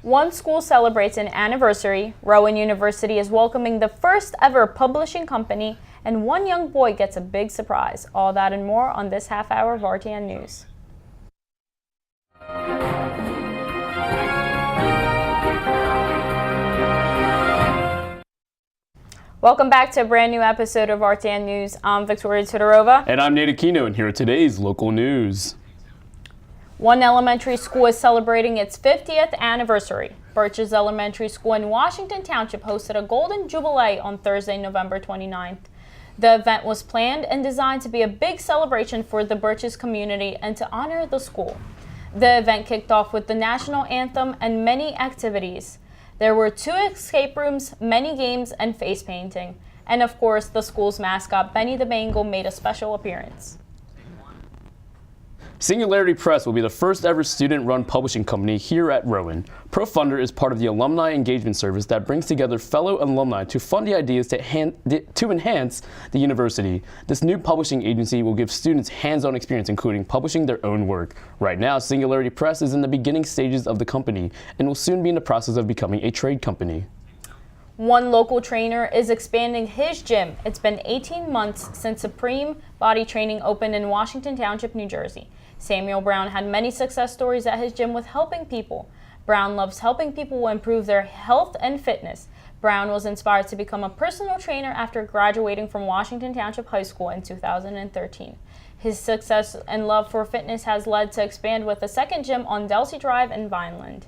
One school celebrates an anniversary, Rowan University is welcoming the first ever publishing company, and one young boy gets a big surprise. All that and more on this half hour of RTN News. Welcome back to a brand new episode of RTN News. I'm Victoria Todorova. And I'm Nate Aquino, and here are today's local news. One elementary school is celebrating its 50th anniversary. Birches Elementary School in Washington Township hosted a Golden Jubilee on Thursday, November 29th. The event was planned and designed to be a big celebration for the Birches community and to honor the school. The event kicked off with the national anthem and many activities. There were 2 escape rooms, many games, and face painting. And of course, the school's mascot, Benny the Bengal, made a special appearance. Singularity Press will be the first ever student-run publishing company here at Rowan. ProFunder is part of the alumni engagement service that brings together fellow alumni to fund the ideas to enhance the university. This new publishing agency will give students hands-on experience, including publishing their own work. Right now, Singularity Press is in the beginning stages of the company and will soon be in the process of becoming a trade company. One local trainer is expanding his gym. It's been 18 months since Supreme Body Training opened in Washington Township, New Jersey. Samuel Brown had many success stories at his gym with helping people. Brown loves helping people improve their health and fitness. Brown was inspired to become a personal trainer after graduating from Washington Township High School in 2013. His success and love for fitness has led to expand with a second gym on Delsey Drive in Vineland.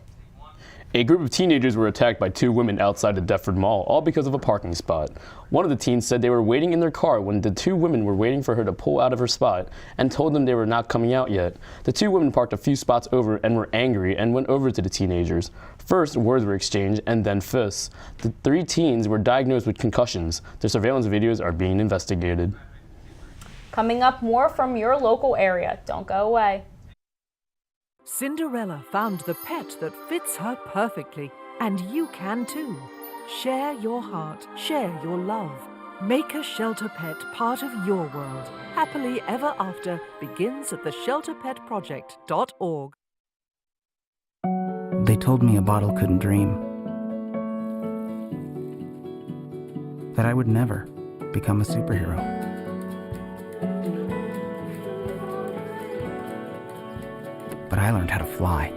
A group of teenagers were attacked by 2 women outside the Deptford Mall, all because of a parking spot. One of the teens said they were waiting in their car when the 2 women were waiting for her to pull out of her spot and told them they were not coming out yet. The 2 women parked a few spots over and were angry and went over to the teenagers. First, words were exchanged and then fists. The 3 teens were diagnosed with concussions. Their surveillance videos are being investigated. Coming up, more from your local area. Don't go away. Cinderella found the pet that fits her perfectly, and you can too. Share your heart, share your love. Make a shelter pet part of your world. Happily Ever After begins at theshelterpetproject.org. They told me a bottle couldn't dream. That I would never become a superhero. But I learned how to fly.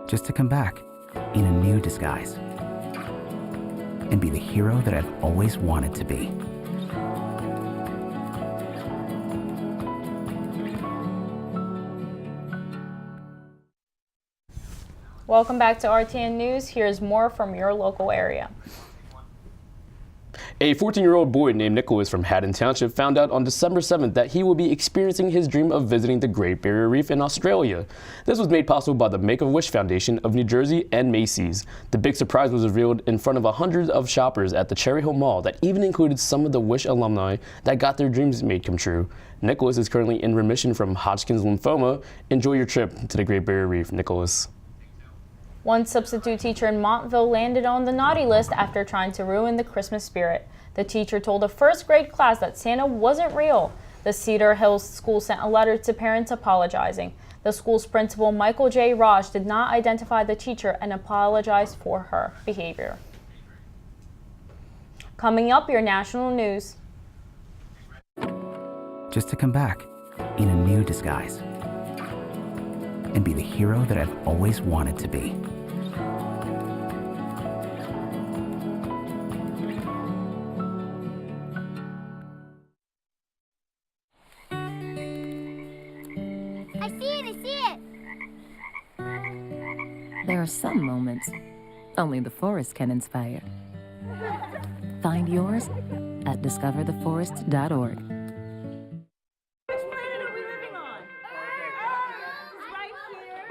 Just to come back in a new disguise and be the hero that I've always wanted to be. Welcome back to RTN News. Here's more from your local area. A 14-year-old boy named Nicholas from Haddon Township found out on December 7th that he will be experiencing his dream of visiting the Great Barrier Reef in Australia. This was made possible by the Make-A-Wish Foundation of New Jersey and Macy's. The big surprise was revealed in front of hundreds of shoppers at the Cherry Hill Mall that even included some of the Wish alumni that got their dreams made come true. Nicholas is currently in remission from Hodgkin's lymphoma. Enjoy your trip to the Great Barrier Reef, Nicholas. One substitute teacher in Montville landed on the naughty list after trying to ruin the Christmas spirit. The teacher told a first grade class that Santa wasn't real. The Cedar Hills school sent a letter to parents apologizing. The school's principal, Michael J. Raj, did not identify the teacher and apologized for her behavior. Coming up, your national news. Just to come back in a new disguise and be the hero that I've always wanted to be. There are some moments only the forest can inspire. Find yours at discovertheforest.org.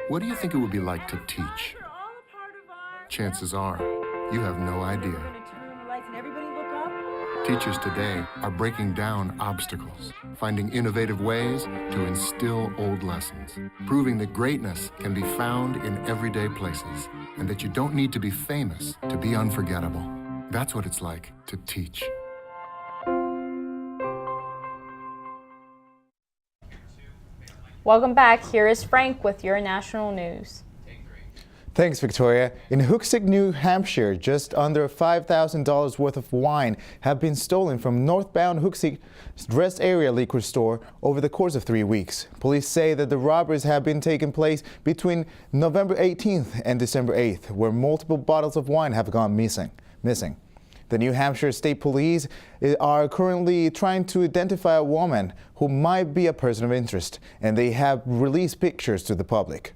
What do you think it would be like to teach? Chances are, you have no idea. Teachers today are breaking down obstacles, finding innovative ways to instill old lessons, proving that greatness can be found in everyday places, and that you don't need to be famous to be unforgettable. That's what it's like to teach. Welcome back. Here is Frank with your national news. Thanks, Victoria. In Hoosick, New Hampshire, just under $5,000 worth of wine have been stolen from northbound Hoosick's rest area liquor store over the course of 3 weeks. Police say that the robberies have been taking place between November 18th and December 8th, where multiple bottles of wine have gone missing. The New Hampshire State Police are currently trying to identify a woman who might be a person of interest, and they have released pictures to the public.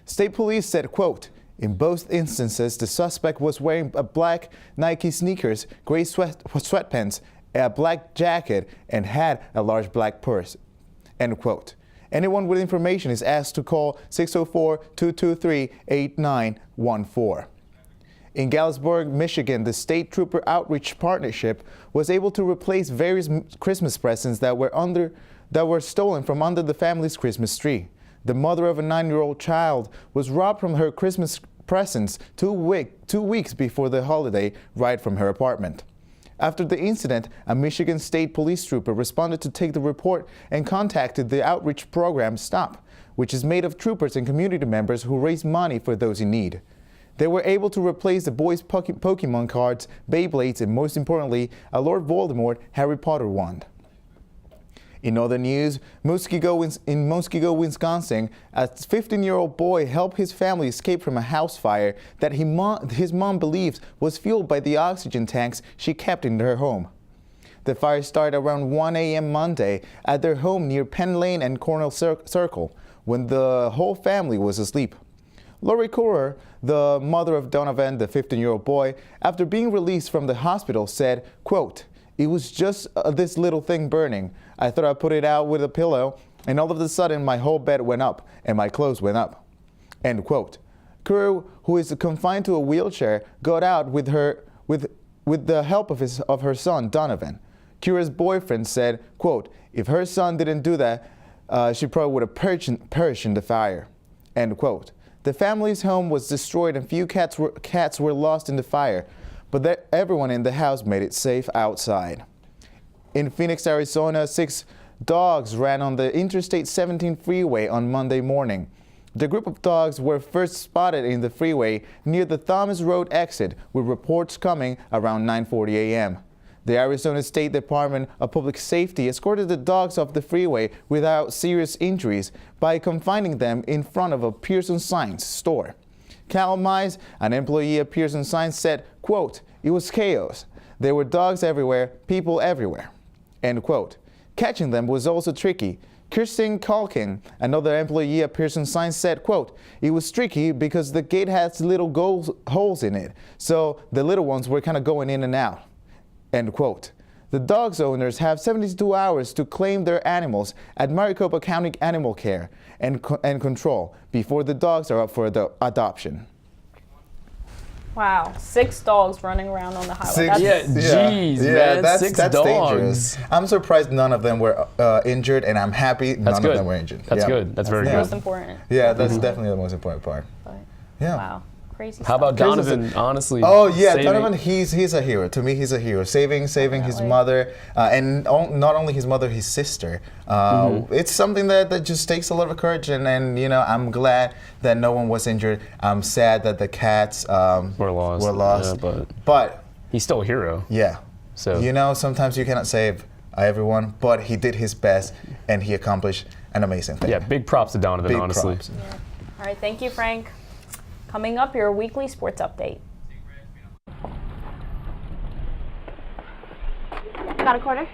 State Police said, quote, "In both instances, the suspect was wearing a black Nike sneakers, gray sweatpants, a black jacket, and had a large black purse." End quote. Anyone with information is asked to call 604-223-8914. In Galesburg, Michigan, the State Trooper Outreach Partnership was able to replace various Christmas presents that were stolen from under the family's Christmas tree. The mother of a 9-year-old child was robbed from her Christmas presents 2 weeks before the holiday right from her apartment. After the incident, a Michigan State Police trooper responded to take the report and contacted the outreach program STOP, which is made of troopers and community members who raise money for those in need. They were able to replace the boys' Pokemon cards, Beyblades, and most importantly, a Lord Voldemort Harry Potter wand. In other news, in Muskego, Wisconsin, a 15-year-old boy helped his family escape from a house fire that his mom believes was fueled by the oxygen tanks she kept in her home. The fire started around 1 a.m. Monday at their home near Penn Lane and Cornell Circle when the whole family was asleep. Lori Courer, the mother of Donovan, the 15-year-old boy, after being released from the hospital said, quote, "It was just this little thing burning. I thought I'd put it out with a pillow, and all of a sudden my whole bed went up and my clothes went up." End quote. Courer, who is confined to a wheelchair, got out with the help of her son, Donovan. Courer's boyfriend said, quote, "If her son didn't do that, she probably would have perished in the fire." End quote. The family's home was destroyed and few cats were lost in the fire, but everyone in the house made it safe outside. In Phoenix, Arizona, 6 dogs ran on the Interstate 17 freeway on Monday morning. The group of dogs were first spotted in the freeway near the Thomas Road exit, with reports coming around 9:40 a.m. The Arizona State Department of Public Safety escorted the dogs off the freeway without serious injuries by confining them in front of a Pearson Science store. Cal Mize, an employee at Pearson Science, said, quote, "It was chaos. There were dogs everywhere, people everywhere." End quote. Catching them was also tricky. Kirsten Kalkin, another employee at Pearson Science, said, quote, "It was tricky because the gate has little holes in it, so the little ones were kind of going in and out." End quote. The dog's owners have 72 hours to claim their animals at Maricopa County Animal Care and Control before the dogs are up for adoption. Wow, 6 dogs running around on the highway. Man, that's 6 dogs. dangerous. I'm surprised none of them were injured, and I'm happy none of them were injured. That's good. That's very the good. most important. Yeah, that's definitely the most important part. But, Yeah. wow, crazy How stuff. about Donovan, honestly? Oh yeah, saving- Donovan, he's a hero. To me, he's a hero. Saving his mother, and not only his mother, his sister. It's something that just takes a lot of courage, and you know, I'm glad that no one was injured. I'm sad that the cats were lost. Yeah, but he's still a hero. Yeah. So you know, sometimes you cannot save everyone, but he did his best, and he accomplished an amazing thing. Yeah, big props to Donovan, Big honestly. props. Yeah. All right, thank you, Frank. Coming up, your weekly sports update. Got a quarter?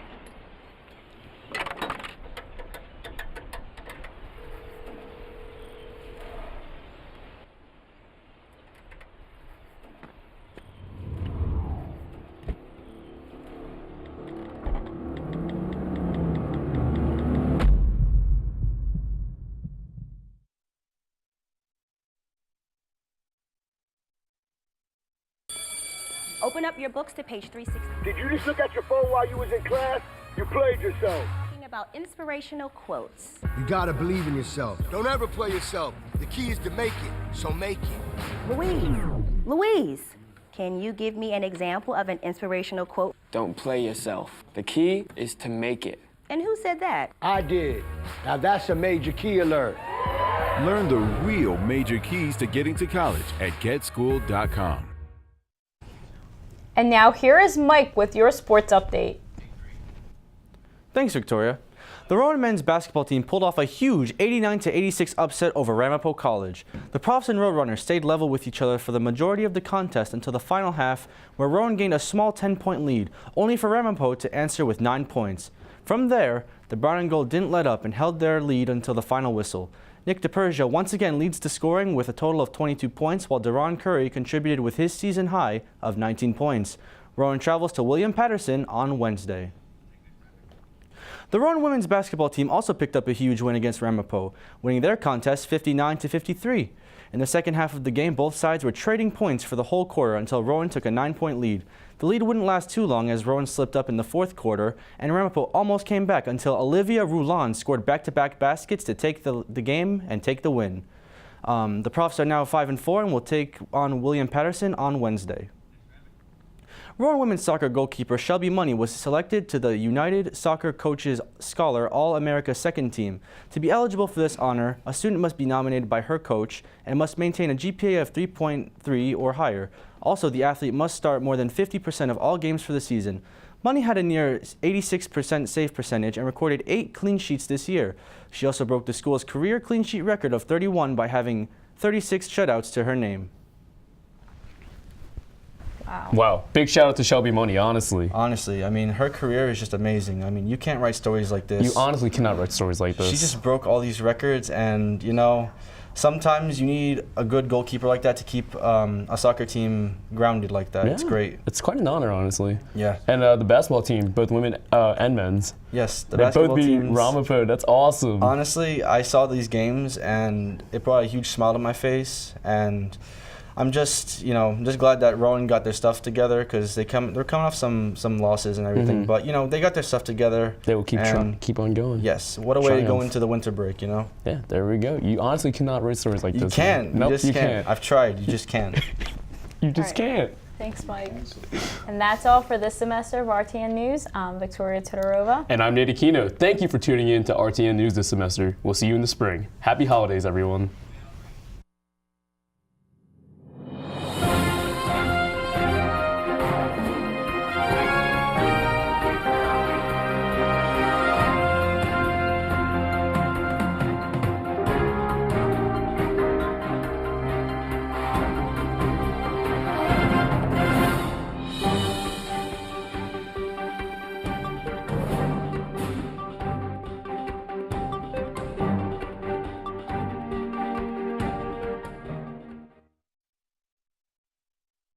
Open up your books to page 360. Did you just look at your phone while you was in class? You played yourself. Talking about inspirational quotes. You gotta believe in yourself. Don't ever play yourself. The key is to make it, so make it. Louise, can you give me an example of an inspirational quote? Don't play yourself. The key is to make it. And who said that? I did. Now that's a major key alert. Learn the real major keys to getting to college at getschool.com. And now here is Mike with your sports update. Thanks, Victoria. The Rowan men's basketball team pulled off a huge 89-86 upset over Ramapo College. The Profs and Roadrunners stayed level with each other for the majority of the contest until the final half, where Rowan gained a small 10-point lead, only for Ramapo to answer with 9 points. From there, the Brown and Gold didn't let up and held their lead until the final whistle. Nick DePersia once again leads the scoring with a total of 22 points, while Deron Curry contributed with his season high of 19 points. Rowan travels to William Patterson on Wednesday. The Rowan women's basketball team also picked up a huge win against Ramapo, winning their contest 59-53. In the second half of the game, both sides were trading points for the whole quarter until Rowan took a 9-point lead. The lead wouldn't last too long as Rowan slipped up in the fourth quarter, and Ramapo almost came back until Olivia Rouland scored back-to-back baskets to take the game and take the win. The Profs are now 5-4 and will take on William Patterson on Wednesday. Rowan women's soccer goalkeeper Shelby Money was selected to the United Soccer Coaches Scholar All-America Second Team. To be eligible for this honor, a student must be nominated by her coach and must maintain a GPA of 3.3 or higher. Also, the athlete must start more than 50% of all games for the season. Money had a near 86% save percentage and recorded 8 clean sheets this year. She also broke the school's career clean sheet record of 31 by having 36 shutouts to her name. Wow. Big shout out to Shelby Money, honestly. Honestly, I mean, her career is just amazing. I mean, you can't write stories like this. You honestly cannot write stories like this. She just broke all these records, and, you know, sometimes you need a good goalkeeper like that to keep a soccer team grounded like that. Yeah. It's great. It's quite an honor, honestly. Yeah. And the basketball team, both women and men's. Yes, the they basketball both beat teams. Ramapo. That's awesome. Honestly, I saw these games, and it brought a huge smile to my face, and I'm just, you know, just glad that Rowan got their stuff together because they're coming off some losses and everything. But you know, they got their stuff together. They will keep on going. Yes, what a way to go into the winter break, you know. Yeah, there we go. You honestly cannot write stories like this. You can't. Nope, you just can't. I've tried. You just can't. You just can't. Thanks, Mike. And that's all for this semester of RTN News. I'm Victoria Todorova. And I'm Nate Aquino. Thank you for tuning in to RTN News this semester. We'll see you in the spring. Happy holidays, everyone.